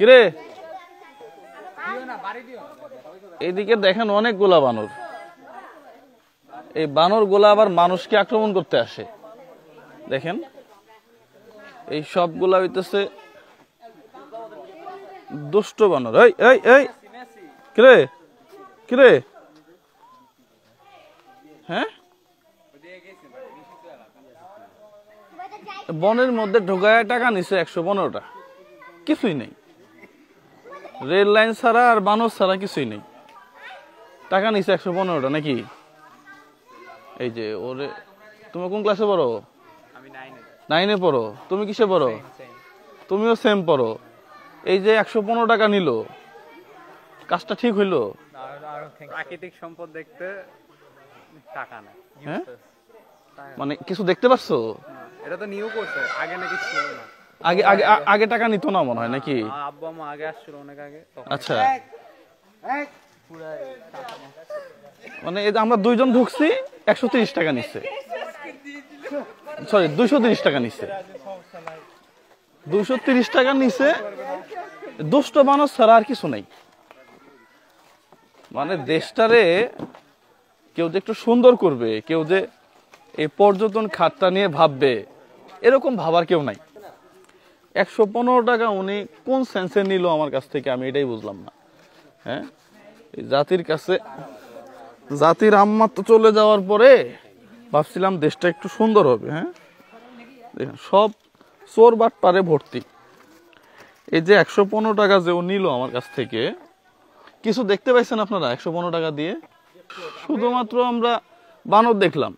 কিরে এইদিকে দেখেন অনেকগুলা বানর। এই বানর গুলা আবার মানুষকে আক্রমণ করতে আসে। দেখেন এই সবগুলা হইতেছে দুষ্ট বানর। এই এই এই কিরে কিরে, হ্যাঁ বনের মধ্যে ঢোকায় টাকা নিছে 115টা, কিছুই নেই। রেল লাইন ছাড়া আর বানর ছাড়া কিছুই নেই। টাকা নিছে 115টা নাকি? এই যে ওরে, তুমি কোন ক্লাসে পড়ো? আমি 9-এ পড়ো। তুমি কিসে পড়ো? তুমিও সেম পড়ো। এই যে 115 টাকা নিল, কাজটা ঠিক হইলো? প্রাকৃতিক সম্পদ দেখতে টাকা না, হ্যাঁ মানে কিছু দেখতে পারছো? এটা তো নিউ করছে, আগে নাকি ছিল না। আগে আগে আগে টাকা নিত না মনে হয় নাকি? আব্বু আম্মা আগে আসছিল অনেক আগে। আচ্ছা মানে এই যে আমরা দুইজন ঢুকছি, 130 টাকা নিচ্ছে, সরি 230 টাকা নিচ্ছে, 230 টাকা নিচ্ছে। দুষ্ট মানুষ ছাড়া আর কিছু নাই। মানে দেশটারে কেউ যে একটু সুন্দর করবে, কেউ যে এই পর্যটন খাতটা নিয়ে ভাববে, এরকম ভাবার কেউ নাই। 115 টাকা উনি কোন সেন্সে নিল আমার কাছ থেকে, আমি এটাই বুঝলাম না। হ্যাঁ জাতির কাছে, জাতির আম্মা তো চলে যাওয়ার পরে ভাবছিলাম দেশটা একটু সুন্দর হবে। হ্যাঁ দেখেন সব চোর বাটপারে ভর্তি। এই যে 115 টাকা যে ও নিল আমার কাছ থেকে, কিছু দেখতে পাইছেন আপনারা 115 টাকা দিয়ে? শুধুমাত্র আমরা বানর দেখলাম।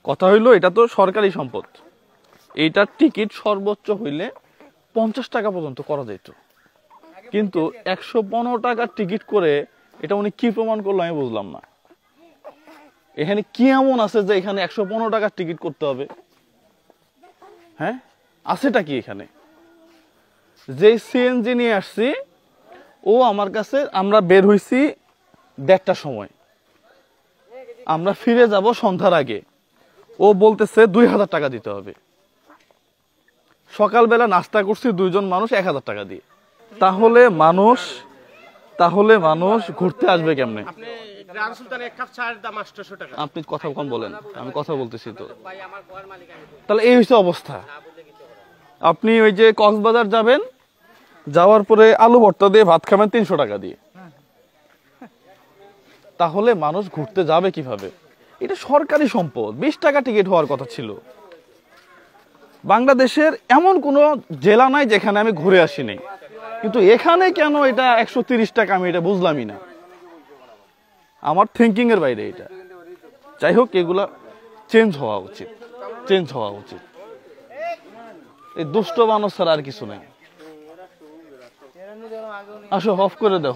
কথা হইলো এটা তো সরকারি সম্পদ, এইটার টিকিট সর্বোচ্চ হইলে 50 টাকা পর্যন্ত করা যেত, কিন্তু 115 টাকার টিকিট করে এটা উনি কি প্রমাণ করলো আমি বুঝলাম না। এখানে কি এমন আছে যে এখানে 115 টাকার টিকিট করতে হবে? হ্যাঁ আছেটা কি এখানে? যে সিএনজি নিয়ে আসছি ও আমার কাছে, আমরা বের হইছি 1:30টার সময়, আমরা ফিরে যাব সন্ধ্যার আগে, ও বলতেছে 2000 টাকা দিতে হবে। সকালবেলা নাস্তা করছি দুইজন মানুষ 1000 টাকা দিয়ে। তাহলে মানুষ ঘুরতে আসবে কেমনে? আপনি কথা কম বলেন, আমি কথা বলতেছি তো। তাহলে এই হচ্ছে অবস্থা। আপনি ওই যে কক্সবাজার যাবেন, যাওয়ার পরে আলু ভর্তা দিয়ে ভাত খাবেন 300 টাকা দিয়ে, তাহলে মানুষ ঘুরতে যাবে কিভাবে? এটা সরকারি সম্পদ, 20 টাকা টিকিট হওয়ার কথা ছিল। বাংলাদেশের এমন কোনো জেলা নাই যেখানে আমি ঘুরে আসি নাই, কিন্তু এখানে কেন এটা 130 টাকা, আমি এটা বুঝলামই না। আমার থিঙ্কিং এর বাইরে এটা। যাই হোক, এগুলা চেঞ্জ হওয়া উচিত, চেঞ্জ হওয়া উচিত। এই দুষ্ট মানুষ ছাড়া আর কিছু নাই। আসো অফ করে দাও।